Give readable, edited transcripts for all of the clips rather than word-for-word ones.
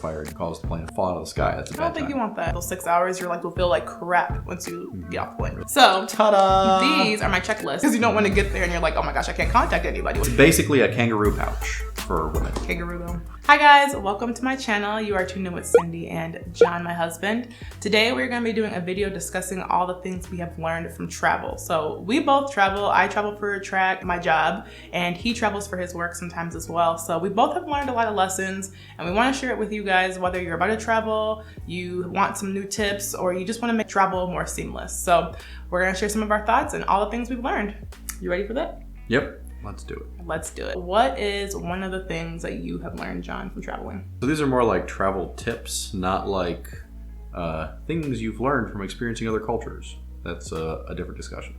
fire and cause the plane to fall out of the sky. That's a bad I don't think time. you want that. Those 6 hours, you'll feel like crap once you get off the plane. So, ta-da! These are my checklists. Because you don't want to get there and you're like, oh my gosh, I can't contact anybody. It's basically a kangaroo pouch for women. Kangaroo though. Hi guys, welcome to my channel. You are tuned in with Cindy and John, my husband. Today we're going to be doing a video discussing all the things we have learned from travel. So we both travel. I travel for a track, my job, and he travels for his work sometimes as well. So we both have learned a lot of lessons and we want to share it with you guys, whether you're about to travel, you want some new tips, or you just want to make travel more seamless. So we're going to share some of our thoughts and all the things we've learned. You ready for that? Yep. Let's do it. Let's do it. What is one of the things that you have learned, John, from traveling? So these are more like travel tips, not like things you've learned from experiencing other cultures. That's a different discussion.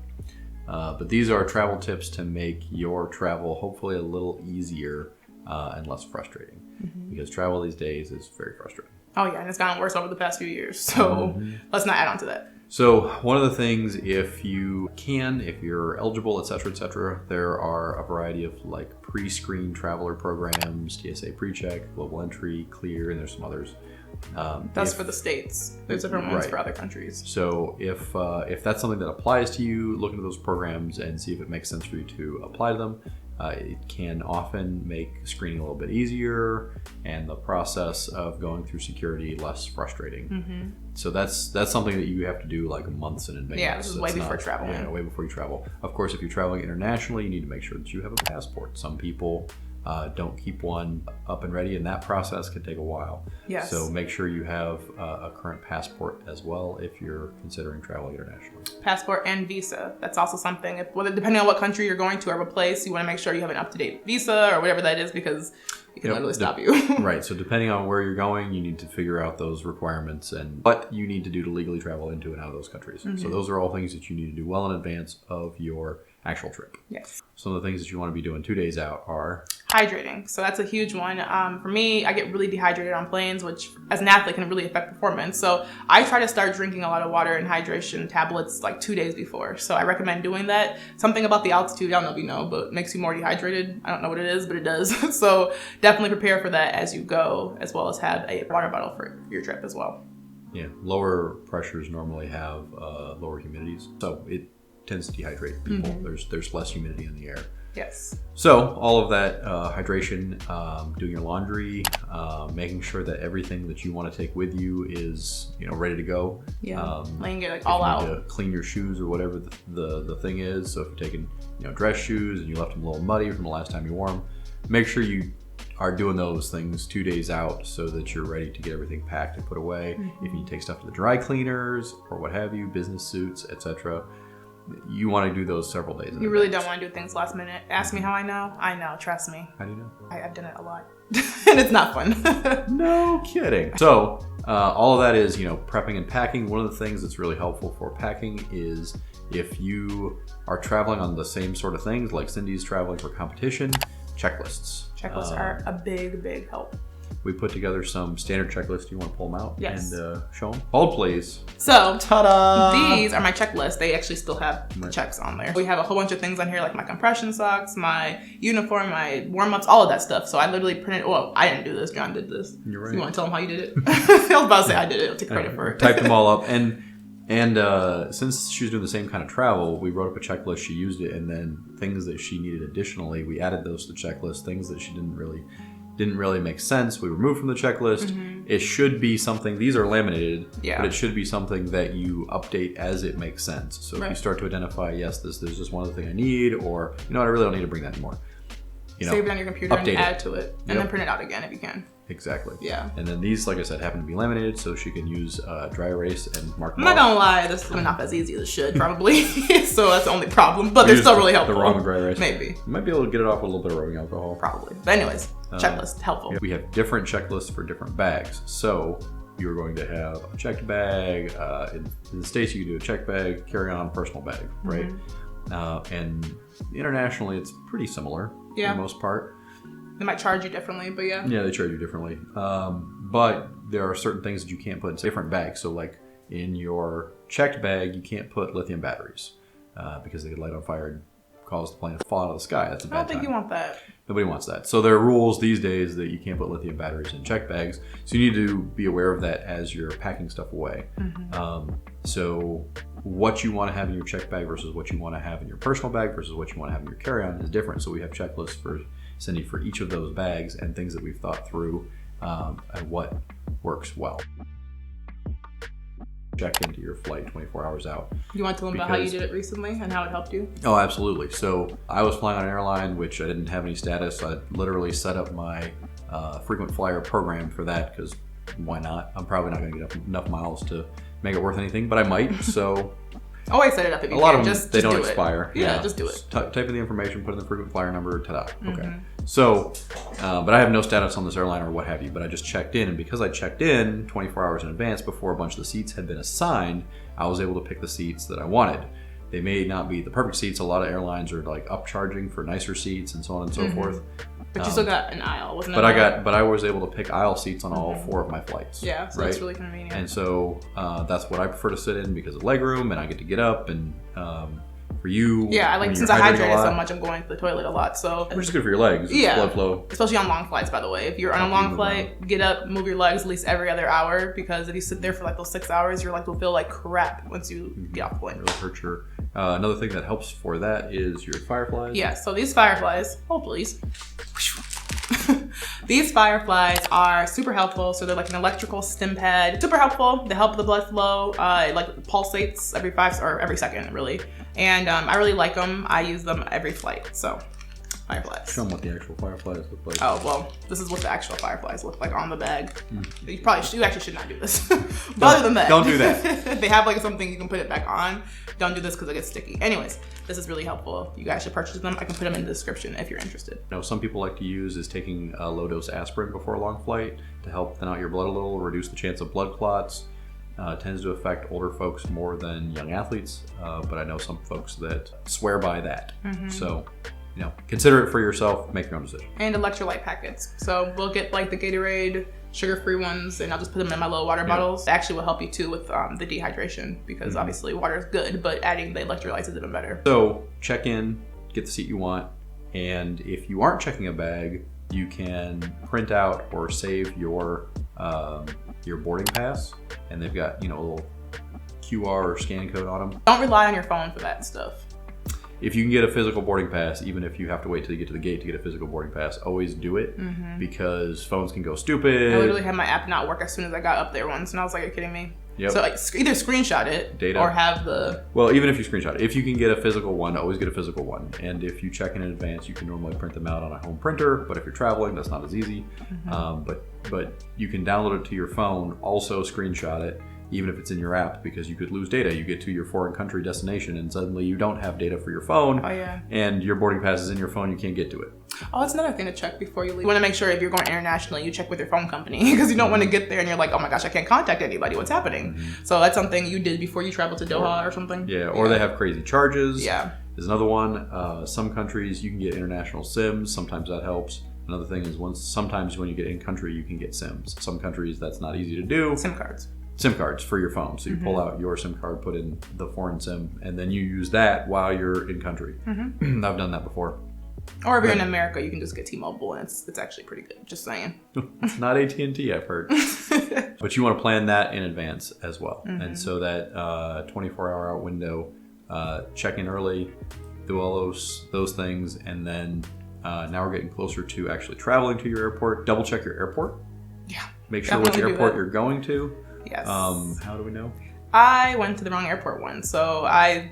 But these are travel tips to make your travel hopefully a little easier and less frustrating. Because travel these days is very frustrating. Oh yeah, and it's gotten worse over the past few years. So let's not add on to that. So one of the things, if you're eligible, et cetera, there are a variety of like pre-screen traveler programs, TSA PreCheck, Global Entry, Clear, and there's some others. That's for the States. There's different ones for other countries. So if that's something that applies to you, look into those programs and see if it makes sense for you to apply to them. It can often make screening a little bit easier and the process of going through security less frustrating. So that's something that you have to do like months in advance. Yeah, this is way before traveling. Yeah, way before you travel. Of course, if you're traveling internationally, you need to make sure that you have a passport. Some people don't keep one up and ready, and that process can take a while. Yes. So make sure you have a current passport as well if you're considering traveling internationally. Passport and visa. That's also something. Depending on what country you're going to or what place, you want to make sure you have an up-to-date visa or whatever that is, because it can literally stop you. Right. So depending on where you're going, you need to figure out those requirements and what you need to do to legally travel into and out of those countries. So those are all things that you need to do well in advance of your actual trip. Yes. Some of the things that you want to be doing 2 days out are hydrating. So that's a huge one. For me, I get really dehydrated on planes, which as an athlete can really affect performance. So I try to start drinking a lot of water and hydration tablets like 2 days before. So I recommend doing that. Something about the altitude, I don't know if you know, but makes you more dehydrated. I don't know what it is, but it does. So definitely prepare for that as you go, as well as have a water bottle for your trip as well. Yeah, lower pressures normally have lower humidities. So it tends to dehydrate people. There's less humidity in the air. Yes. So all of that hydration, doing your laundry, making sure that everything that you want to take with you is ready to go. Yeah. Laying it all out. To clean your shoes or whatever the thing is. So if you're taking dress shoes and you left them a little muddy from the last time you wore them, make sure you are doing those things 2 days out so that you're ready to get everything packed and put away. If you need to take stuff to the dry cleaners or what have you, business suits, etc. You want to do those several days in advance. You really don't want to do things last minute. Ask me how I know. I know, trust me. How do you know? I've done it a lot. And it's not fun. No kidding. So all of that is, prepping and packing. One of the things that's really helpful for packing is if you are traveling on the same sort of things, like Cindy's traveling for competition, checklists. Checklists are a big help. We put together some standard checklists. Do you want to pull them out? Yes. And show them? Hold, please. So, ta-da! These are my checklists. They actually still have the checks on there. We have a whole bunch of things on here, like my compression socks, my uniform, my warm-ups, all of that stuff. So I literally printed, well, I didn't do this. John did this. You're right. So you want to tell them how you did it? I was about to say I did it. I'll take credit for it. Typed them all up. And since she was doing the same kind of travel, we wrote up a checklist. She used it. And then things that she needed additionally, we added those to the checklist. Things that she didn't really make sense, we removed from the checklist. It should be something, these are laminated, but it should be something that you update as it makes sense. So if you start to identify, yes, there's just one other thing I need, or I really don't need to bring that anymore. Save it on your computer and add to it, and then print it out again if you can. Exactly. Yeah. And then these, like I said, happen to be laminated, so she can use dry erase and mark them I'm not gonna lie, this is not as easy as it should, probably. So that's the only problem, but they're still really helpful. The wrong dry erase. Maybe. You might be able to get it off with a little bit of rubbing alcohol. Probably. But anyways, checklist, helpful. We have different checklists for different bags. So you're going to have a checked bag. In the States, you can do a checked bag, carry-on, personal bag, right? And internationally, it's pretty similar for the most part. They might charge you differently, but yeah. Yeah, they charge you differently. But there are certain things that you can't put in different bags. So like in your checked bag, you can't put lithium batteries because they could light on fire and cause the plane to fall out of the sky. That's a bad time. I don't think you want that. Nobody wants that. So there are rules these days that you can't put lithium batteries in check bags. So you need to be aware of that as you're packing stuff away. So what you want to have in your check bag versus what you want to have in your personal bag versus what you want to have in your carry-on is different. So we have checklists for Cindy for each of those bags and things that we've thought through and what works well. Check into your flight 24 hours out. You want to tell them about how you did it recently and how it helped you? Oh, absolutely. So I was flying on an airline, which I didn't have any status. I literally set up my frequent flyer program for that because why not? I'm probably not going to get enough miles to make it worth anything, but I might. So always set it up if you a lot can. of them, just they don't do expire. It. Yeah, just do it. Type in the information, put in the frequent flyer number, ta-da. Okay. So, but I have no status on this airline or what have you, but I just checked in. And because I checked in 24 hours in advance before a bunch of the seats had been assigned, I was able to pick the seats that I wanted. They may not be the perfect seats. A lot of airlines are like upcharging for nicer seats and so on and so forth. But you still got an aisle, wasn't it? But I was able to pick aisle seats on all 4 of my flights. Yeah, so that's really convenient. And so that's what I prefer to sit in because of legroom, and I get to get up. And for you, yeah, I like since I hydrated so much, I'm going to the toilet a lot. So which is good for your legs. Yeah, blood flow, especially on long flights. By the way, if you're on a long flight, get up, move your legs at least every other hour because if you sit there for like those 6 hours, your legs will feel like crap once you get off the plane. Really hurt your. Another thing that helps for that is your Fireflies. Yeah, so these Fireflies, hold please. These Fireflies are super helpful. So they're like an electrical stim pad. Super helpful. They help the blood flow. It like pulsates every second, really. And I really like them. I use them every flight. So Fireflies. Show them what the actual Fireflies look like. Oh well, this is what the actual Fireflies look like on the bag. You actually should not do this. But other than that, don't do that. They have like something you can put it back on. Don't do this because it gets sticky. Anyways, this is really helpful. You guys should purchase them. I can put them in the description if you're interested. Some people like to use is taking a low dose aspirin before a long flight to help thin out your blood a little, reduce the chance of blood clots. Tends to affect older folks more than young athletes, but I know some folks that swear by that. So, consider it for yourself. Make your own decision. And electrolyte packets. So we'll get like the Gatorade sugar-free ones, and I'll just put them in my little water bottles. It actually will help you too with the dehydration because obviously water is good, but adding the electrolytes is even better. So check in, get the seat you want, and if you aren't checking a bag, you can print out or save your boarding pass, and they've got a little QR or scan code on them. Don't rely on your phone for that stuff. If you can get a physical boarding pass, even if you have to wait till you get to the gate to get a physical boarding pass, always do it because phones can go stupid. I literally had my app not work as soon as I got up there once, and I was like, "Are you kidding me?" Yep. So either screenshot it Data. or have the. Well, even if you screenshot it, if you can get a physical one, always get a physical one. And if you check in advance, you can normally print them out on a home printer. But if you're traveling, that's not as easy. But you can download it to your phone. Also screenshot it, even if it's in your app, because you could lose data. You get to your foreign country destination and suddenly you don't have data for your phone. Oh yeah. And your boarding pass is in your phone. You can't get to it. Oh, that's another thing to check before you leave. You want to make sure if you're going internationally, you check with your phone company because you don't want to get there and you're like, oh my gosh, I can't contact anybody. What's happening? So that's something you did before you traveled to Doha or something. Yeah, or they have crazy charges. Yeah. There's another one. Some countries you can get international SIMs. Sometimes that helps. Another thing is sometimes when you get in country, you can get SIMs. Some countries that's not easy to do. SIM cards for your phone. So you pull out your SIM card, put in the foreign SIM, and then you use that while you're in country. I've done that before. Or if you're in America, you can just get T-Mobile, and it's actually pretty good. Just saying. It's not AT&T, I've heard. But you want to plan that in advance as well. And so that 24-hour out window, check in early, do all those things, and then now we're getting closer to actually traveling to your airport. Double check your airport. Yeah. Make sure which airport you're going to. Yes. How do we know? I went to the wrong airport once. So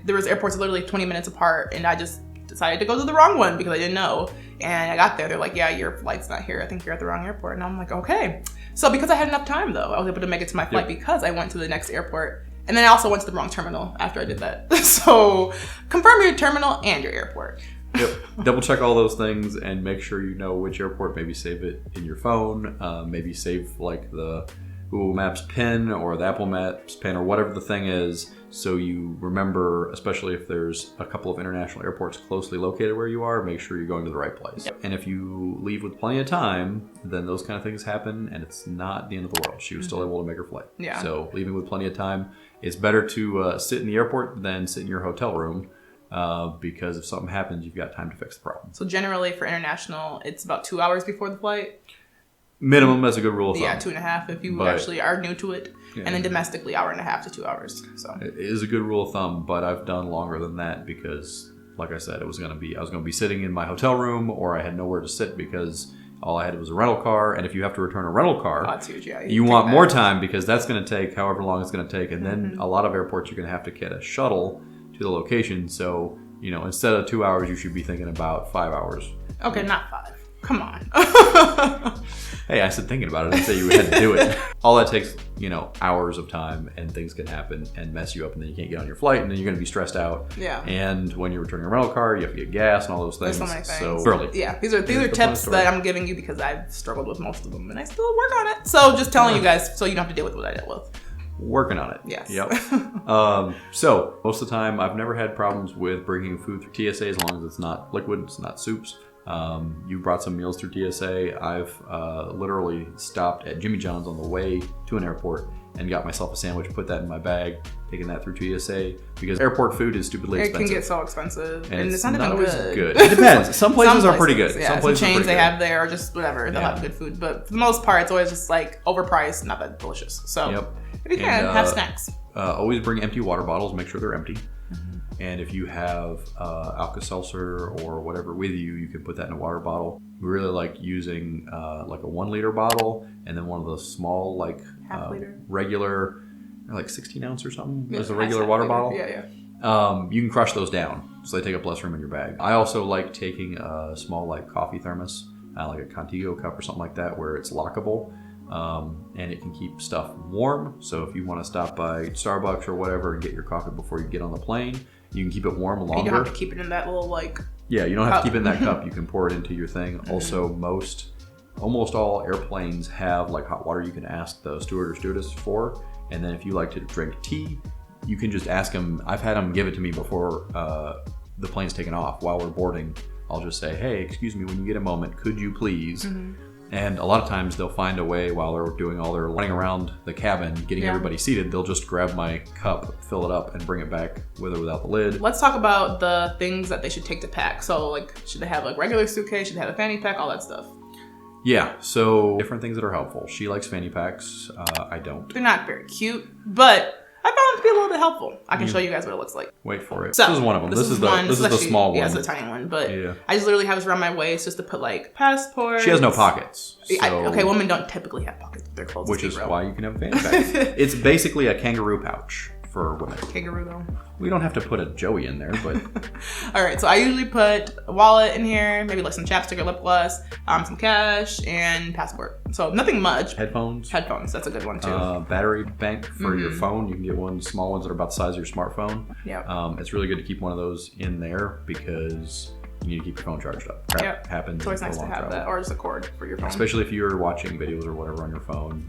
there was airports literally 20 minutes apart, and I just decided to go to the wrong one because I didn't know. And I got there, they're like, yeah, your flight's not here. I think you're at the wrong airport. And I'm like, okay. So because I had enough time though, I was able to make it to my flight because I went to the next airport. And then I also went to the wrong terminal after I did that. So confirm your terminal and your airport. Yep. Double check all those things and make sure you know which airport. Maybe save it in your phone. Maybe save like the Google Maps pin or the Apple Maps pin or whatever the thing is, so you remember, especially if there's a couple of international airports closely located where you are, make sure you're going to the right place. Yep. And if you leave with plenty of time, then those kind of things happen and it's not the end of the world. She was still able to make her flight. Yeah. So leaving with plenty of time, it's better to sit in the airport than sit in your hotel room because if something happens, you've got time to fix the problem. So generally for international, it's about 2 hours before the flight. Minimum as a good rule of thumb. Yeah, 2.5 if you actually are new to it. Yeah. And then domestically, 1.5 to 2 hours. So it is a good rule of thumb, but I've done longer than that because, like I said, I was gonna be sitting in my hotel room, or I had nowhere to sit because all I had was a rental car. And if you have to return a rental car, that's huge. Yeah, you want more time because that's going to take however long it's going to take. And then a lot of airports, you're going to have to get a shuttle to the location. So, instead of 2 hours, you should be thinking about 5 hours. Okay, not 5. Come on. Hey, I said thinking about it. I didn't say you had to do it. All that takes, hours of time, and things can happen and mess you up, and then you can't get on your flight, and then you're going to be stressed out. Yeah. And when you're returning a rental car, you have to get gas and all those things. There's so many things. So early. Yeah, these are tips that I'm giving you because I've struggled with most of them, and I still work on it. So just telling you guys so you don't have to deal with what I dealt with. Working on it. Yes. Yep. So most of the time, I've never had problems with bringing food through TSA as long as it's not liquid, it's not soups. You brought some meals through TSA. I've literally stopped at Jimmy John's on the way to an airport and got myself a sandwich, put that in my bag, taking that through TSA because airport food is stupidly expensive. It can get so expensive, and it's not always even good. It depends. Some places are pretty good. Yeah, some chains they have there, or just whatever, they'll have good food. But for the most part, it's always just like overpriced, not that delicious. So if you can, have snacks. Always bring empty water bottles. Make sure they're empty. And if you have Alka-Seltzer or whatever with you, you can put that in a water bottle. We really like using like a 1 liter bottle, and then one of those small half liter, regular, like 16 ounce or something. Yeah, There's a regular water bottle. Yeah. You can crush those down, so they take up less room in your bag. I also like taking a small coffee thermos, like a Contigo cup or something like that, where it's lockable. And it can keep stuff warm. So if you want to stop by Starbucks or whatever and get your coffee before you get on the plane, you can keep it warm longer. You don't have to keep it in that little Yeah, you don't have to keep it in that cup. You can pour it into your thing. Also, almost all airplanes have hot water you can ask the steward or stewardess for. And then if you like to drink tea, you can just ask them. I've had them give it to me before the plane's taken off. While we're boarding, I'll just say, hey, excuse me, when you get a moment, could you please? And a lot of times they'll find a way while they're doing all their running around the cabin, getting everybody seated, they'll just grab my cup, fill it up, and bring it back with or without the lid. Let's talk about the things that they should take to pack. So should they have regular suitcase? Should they have a fanny pack? All that stuff. Yeah, so different things that are helpful. She likes fanny packs. I don't. They're not very cute, but I found them to be a little bit helpful. I can show you guys what it looks like. Wait for it. So, this is one of them. This is the small one. Yeah, it's a tiny one. But I just literally have this around my waist just to put passports. She has no pockets. So, okay, women don't typically have pockets with their clothes. Which is why you can have a fanny pack. It's basically a kangaroo pouch for women. Kangaroo though. We don't have to put a Joey in there, but. All right, so I usually put a wallet in here, maybe some chapstick or lip gloss, some cash, and passport. So nothing much. Headphones, that's a good one too. Battery bank for your phone. You can get one, small ones that are about the size of your smartphone. Yeah. It's really good to keep one of those in there because you need to keep your phone charged up. Crap happens. It's always nice to have that, or just a cord for your phone. Especially if you're watching videos or whatever on your phone.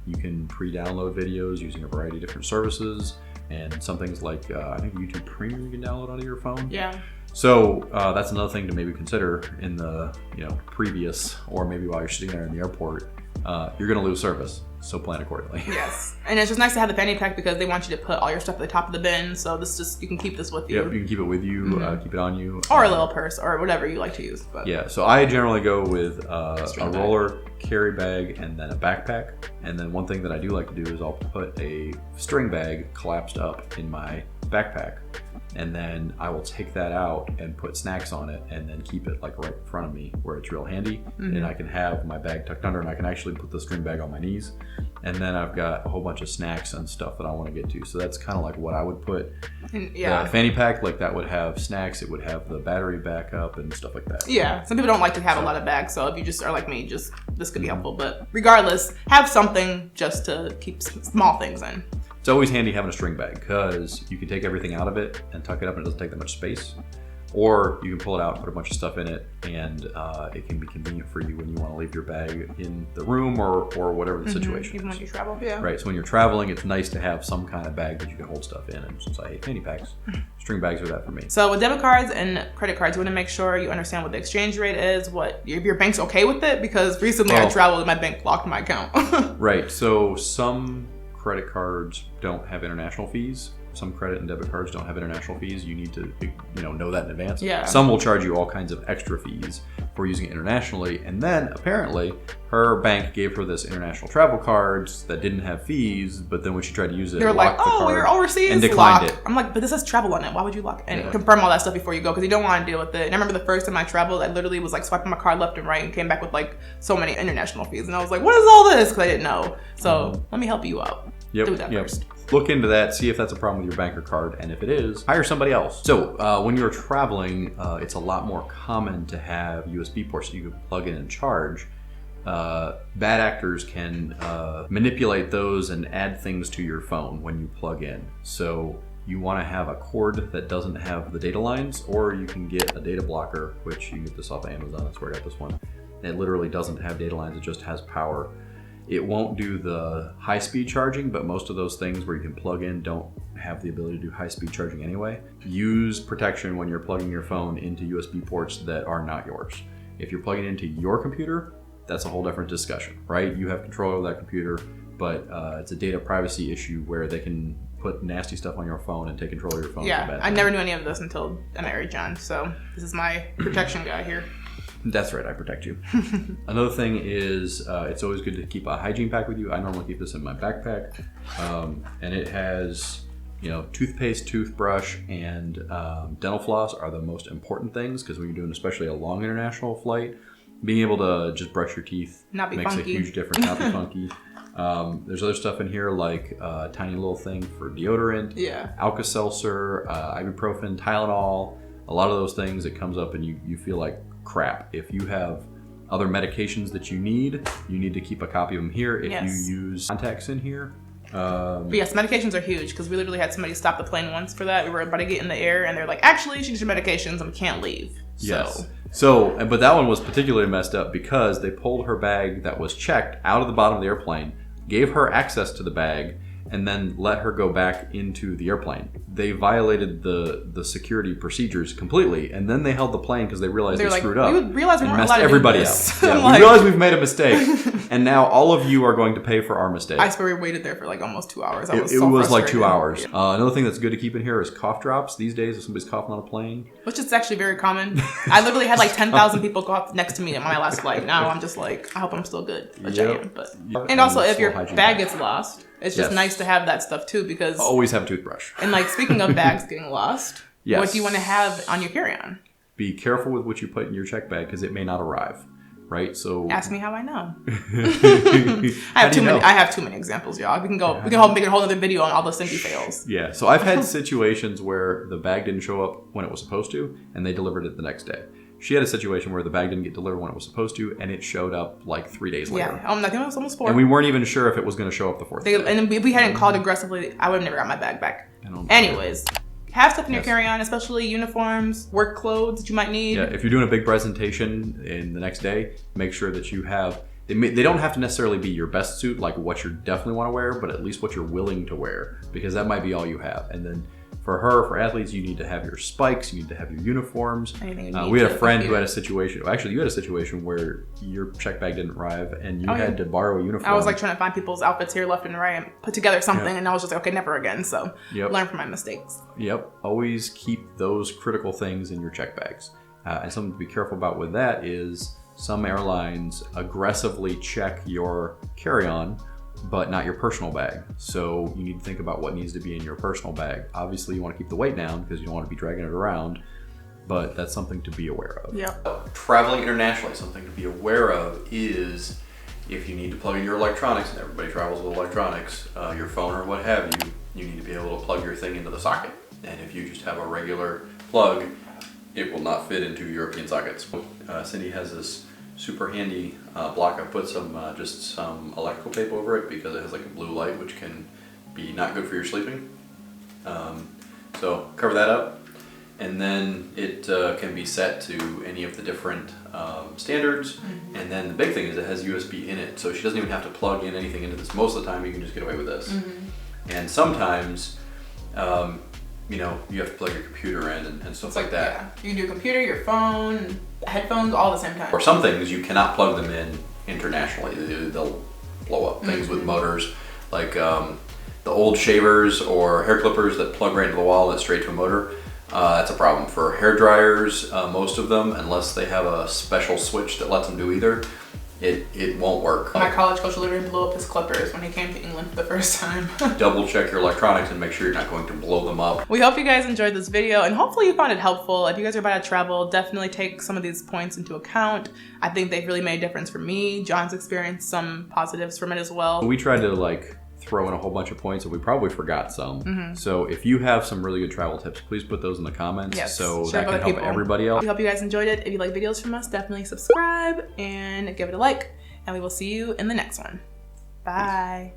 You can pre-download videos using a variety of different services, and some things like I think YouTube Premium you can download onto your phone. Yeah. So that's another thing to maybe consider in the previous, or maybe while you're sitting there in the airport. You're going to lose service, so plan accordingly. Yes, and it's just nice to have the fanny pack because they want you to put all your stuff at the top of the bin. So you can keep this with you. Yep, you can keep it with you, keep it on you, or a little purse, or whatever you like to use. But yeah, so I generally go with a roller carry bag and then a backpack. And then one thing that I do like to do is I'll put a string bag collapsed up in my backpack. And then I will take that out and put snacks on it and then keep it right in front of me where it's real handy. And I can have my bag tucked under and I can actually put the string bag on my knees. And then I've got a whole bunch of snacks and stuff that I want to get to. So that's kind of what I would put. The fanny pack, that would have snacks, it would have the battery backup and stuff like that. Yeah, some people don't like to have a lot of bags. So if you just are like me, this could be helpful. But regardless, have something just to keep small things in. It's always handy having a string bag because you can take everything out of it and tuck it up and it doesn't take that much space. Or you can pull it out, put a bunch of stuff in it, and it can be convenient for you when you want to leave your bag in the room or whatever the situation Even is. when you travel, yeah. Right, so when you're traveling, it's nice to have some kind of bag that you can hold stuff in. And since I hate fanny packs, string bags are that for me. So with debit cards and credit cards, you want to make sure you understand what the exchange rate is, if your bank's okay with it, because recently I traveled and my bank blocked my account. Right, so some credit cards don't have international fees. some credit and debit cards don't have international fees. You need to, know that in advance. Yeah. Some will charge you all kinds of extra fees for using it internationally. And then apparently her bank gave her this international travel cards that didn't have fees, but then when she tried to use it, they were like, "Oh, you're overseas," and declined it. I'm like, "But this says travel on it. Why would you lock it?" And confirm all that stuff before you go, because you don't want to deal with it. And I remember the first time I traveled, I literally was like swiping my card left and right and came back with like so many international fees, and I was like, "What is all this?" Because I didn't know. So let me help you out. Do that first. Look into that, see if that's a problem with your bank or card, and if it is, hire somebody else. So when you're traveling, it's a lot more common to have USB ports that you can plug in and charge. Bad actors can manipulate those and add things to your phone when you plug in. So you want to have a cord that doesn't have the data lines, or you can get a data blocker, which you can get this off Amazon. That's where I got this one. It literally doesn't have data lines, it just has power. It won't do the high-speed charging, but most of those things where you can plug in don't have the ability to do high-speed charging anyway. Use protection when you're plugging your phone into USB ports that are not yours. If you're plugging into your computer, that's a whole different discussion, right? You have control over that computer, but it's a data privacy issue where they can put nasty stuff on your phone and take control of your phone. Yeah, I never knew any of this until I married John, so this is my protection guy here. That's right, I protect you. Another thing is it's always good to keep a hygiene pack with you. I normally keep this in my backpack, and it has, toothpaste, toothbrush, and dental floss are the most important things, because when you're doing especially a long international flight, being able to just brush your teeth makes a huge difference, not be funky. There's other stuff in here like a tiny little thing for deodorant, Alka-Seltzer, ibuprofen, Tylenol, a lot of those things. It comes up and you feel like crap. If you have other medications that you need to keep a copy of them here. If you use contacts in here. But yes, medications are huge, because we literally had somebody stop the plane once for that. We were about to get in the air and they're like, actually, she needs your medications and we can't leave. Yes. So, but that one was particularly messed up because they pulled her bag that was checked out of the bottom of the airplane, gave her access to the bag, and then let her go back into the airplane. They violated the security procedures completely, and then they held the plane because they realized they screwed up. We realized we weren't allowed to everybody do this. up. Yeah, we realized we've made a mistake, and now all of you are going to pay for our mistake. I swear we waited there for like almost 2 hours. It was like 2 hours. Yeah. Another thing that's good to keep in here is cough drops. These days, if somebody's coughing on a plane, which is actually very common. I literally had like 10,000 people cough next to me on my last flight. Now I'm just like, I hope I'm still good, which I am. But and also, if your bag gets lost, it's just nice to have that stuff too, because always have a toothbrush. And like, speaking of bags getting lost, what do you want to have on your carry-on? Be careful with what you put in your check bag, because it may not arrive, right? So ask me how I know. I have too many examples, y'all. We can make a whole other video on all the Cindy fails. Yeah. So I've had situations where the bag didn't show up when it was supposed to, and they delivered it the next day. She had a situation where the bag didn't get delivered when it was supposed to, and it showed up like 3 days later. Yeah, I think it was almost 4. And we weren't even sure if it was going to show up the 4th day. And if we hadn't called aggressively, I would have never got my bag back. Anyways, have stuff in your carry-on, especially uniforms, work clothes that you might need. Yeah, if you're doing a big presentation in the next day, make sure that you have... They don't have to necessarily be your best suit, like what you definitely want to wear, but at least what you're willing to wear, because that might be all you have. And then for athletes, you need to have your spikes, you need to have your uniforms. We had a friend who had a situation, actually you had a situation where your check bag didn't arrive and you had to borrow a uniform. I was like trying to find people's outfits here left and right and put together something, and I was just like, okay, never again. So learn from my mistakes. Yep, always keep those critical things in your check bags. And something to be careful about with that is some airlines aggressively check your carry-on, but not your personal bag. So you need to think about what needs to be in your personal bag. Obviously, you want to keep the weight down because you don't want to be dragging it around, but that's something to be aware of. Yep. Traveling internationally, something to be aware of is if you need to plug in your electronics, and everybody travels with electronics, your phone or what have you, you need to be able to plug your thing into the socket. And if you just have a regular plug, it will not fit into European sockets. Cindy has this super handy block. I put some electrical tape over it because it has like a blue light, which can be not good for your sleeping. So cover that up, and then it can be set to any of the different standards. Mm-hmm. And then the big thing is it has USB in it, so she doesn't even have to plug in anything into this. Most of the time, you can just get away with this. Mm-hmm. And sometimes, you have to plug your computer in and stuff like that. Yeah. You can do your computer, your phone, headphones, all at the same time. Or some things you cannot plug them in internationally. They'll blow up. Things with motors, like the old shavers or hair clippers that plug right into the wall and straight to a motor, that's a problem. For hair dryers, most of them, unless they have a special switch that lets them do either, it won't work. My college coach literally blew up his clippers when he came to England for the first time. Double check your electronics and make sure you're not going to blow them up. We hope you guys enjoyed this video and hopefully you found it helpful. If you guys are about to travel, definitely take some of these points into account. I think they've really made a difference for me. John's experienced some positives from it as well. We tried to like throw in a whole bunch of points and we probably forgot some. So if you have some really good travel tips, please put those in the comments so that can help everybody else. We hope you guys enjoyed it. If you like videos from us, definitely subscribe and give it a like. And we will see you in the next one. Bye.